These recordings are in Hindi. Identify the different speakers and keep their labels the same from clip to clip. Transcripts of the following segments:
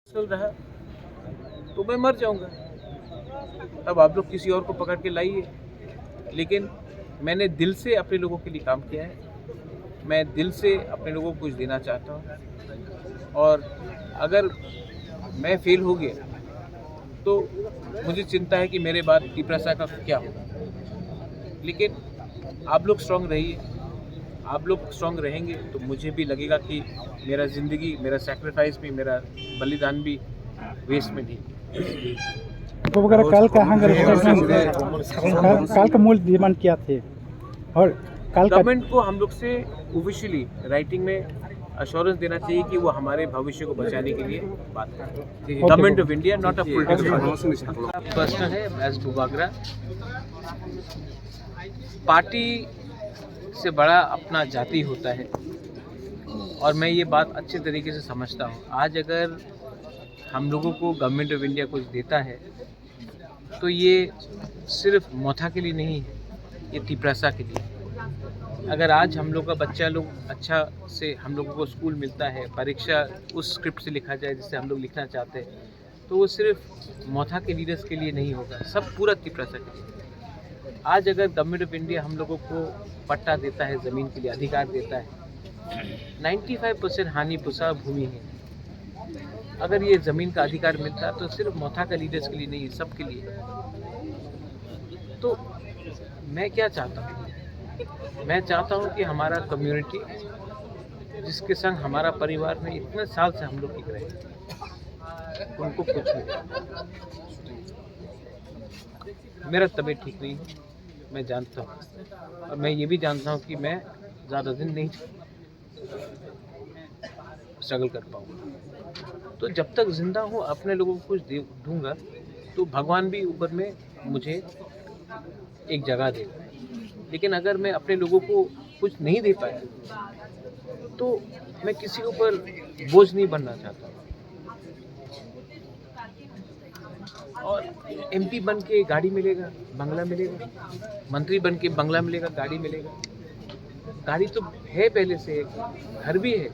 Speaker 1: चल रहा तो मैं मर जाऊंगा। अब आप लोग किसी और को पकड़ के लाइए, लेकिन मैंने दिल से अपने लोगों के लिए काम किया है। मैं दिल से अपने लोगों को कुछ देना चाहता हूँ, और अगर मैं फेल हो गया तो मुझे चिंता है कि मेरे बाद त्रिपुरा का क्या होगा। लेकिन आप लोग स्ट्रांग रहिए, आप लोग स्ट्रांग रहेंगे तो मुझे भी लगेगा कि मेरा ज़िंदगी, मेरा सैक्रिफाइस भी, मेरा बलिदान भी वेस्ट में नहीं।
Speaker 2: काल का मूल डिमांड क्या थे, और
Speaker 1: गवर्नमेंट को हम लोग से ऑफिशियली राइटिंग में अश्योरेंस देना चाहिए कि वो हमारे भविष्य को बचाने के लिए बात करें। Government of India, not a political personal है एज बुबागरा। पार्टी से बड़ा अपना जाति होता है, और मैं ये बात अच्छे तरीके से समझता हूँ। आज अगर हम लोगों को गवर्नमेंट ऑफ इंडिया कुछ देता है तो ये सिर्फ मोथा के लिए नहीं है, ये त्रिपुरा के लिए। अगर आज हम लोग का बच्चा लोग अच्छा से, हम लोगों को स्कूल मिलता है, परीक्षा उस स्क्रिप्ट से लिखा जाए जिससे हम लोग लिखना चाहते हैं, तो वो सिर्फ मोथा के लीडर्स के लिए नहीं होगा, सब पूरा त्रिपुरा के लिए। आज अगर गवर्नमेंट ऑफ इंडिया हम लोगों को पट्टा देता है, ज़मीन के लिए अधिकार देता है, 95% हानि पुसा भूमि है। अगर ये ज़मीन का अधिकार मिलता है तो सिर्फ मोथा का लीडर्स के लिए नहीं, सबके लिए। तो मैं क्या चाहता हूँ, मैं चाहता हूँ कि हमारा कम्युनिटी, जिसके संग हमारा परिवार में इतने साल से हम लोग टिक रहे हैं, उनको कुछ नहीं। मेरा तबीयत ठीक नहीं है, मैं जानता हूँ, और मैं ये भी जानता हूँ कि मैं ज़्यादा दिन नहीं स्ट्रगल कर पाऊँगा। तो जब तक जिंदा हूँ अपने लोगों को कुछ दूंगा, तो भगवान भी ऊपर में मुझे एक जगह देगा। लेकिन अगर मैं अपने लोगों को कुछ नहीं दे पाया तो मैं किसी के ऊपर बोझ नहीं बनना चाहता। और एमपी बन के गाड़ी मिलेगा, बंगला मिलेगा, मंत्री बन के बंगला मिलेगा, गाड़ी मिलेगा। गाड़ी तो है पहले से, घर भी है,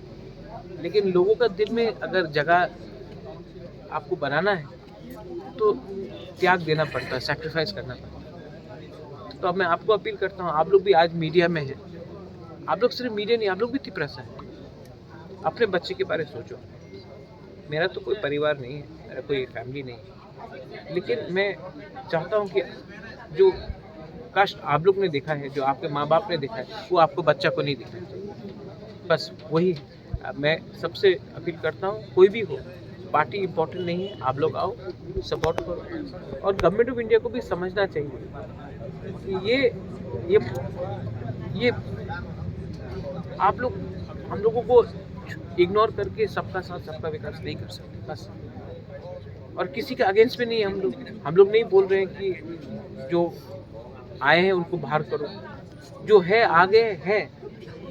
Speaker 1: लेकिन लोगों का दिल में अगर जगह आपको बनाना है तो त्याग देना पड़ता है, सैक्रिफाइस करना पड़ता है। तो अब मैं आपको अपील करता हूँ, आप लोग भी आज मीडिया में हैं, आप लोग सिर्फ मीडिया नहीं, आप लोग भी तिपरसा है। अपने बच्चे के बारे में सोचो। मेरा तो कोई परिवार नहीं है, मेरा कोई फैमिली नहीं है, लेकिन मैं चाहता हूँ कि जो कष्ट आप लोग ने देखा है, जो आपके माँ बाप ने देखा है, वो आपको बच्चा को नहीं दिखाना चाहिए। बस वही मैं सबसे अपील करता हूँ। कोई भी हो, पार्टी इम्पोर्टेंट नहीं है, आप लोग आओ, सपोर्ट करो। और गवर्नमेंट ऑफ इंडिया को भी समझना चाहिए कि ये आप लोग हम लोगों को इग्नोर करके सबका साथ सबका विकास नहीं कर सकते। बस, और किसी के अगेंस्ट में नहीं है हम लोग नहीं बोल रहे हैं कि जो आए हैं उनको बाहर करो, जो है आगे है,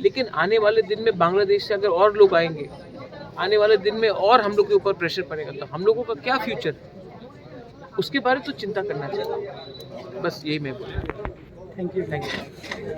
Speaker 1: लेकिन आने वाले दिन में बांग्लादेश से अगर और लोग आएंगे, आने वाले दिन में और हम लोग के ऊपर प्रेशर पड़ेगा, तो हम लोगों का क्या फ्यूचर है, उसके बारे में तो चिंता करना चाहिए। बस यही मैं बोलूँ।
Speaker 2: Thank you.
Speaker 1: Thank you.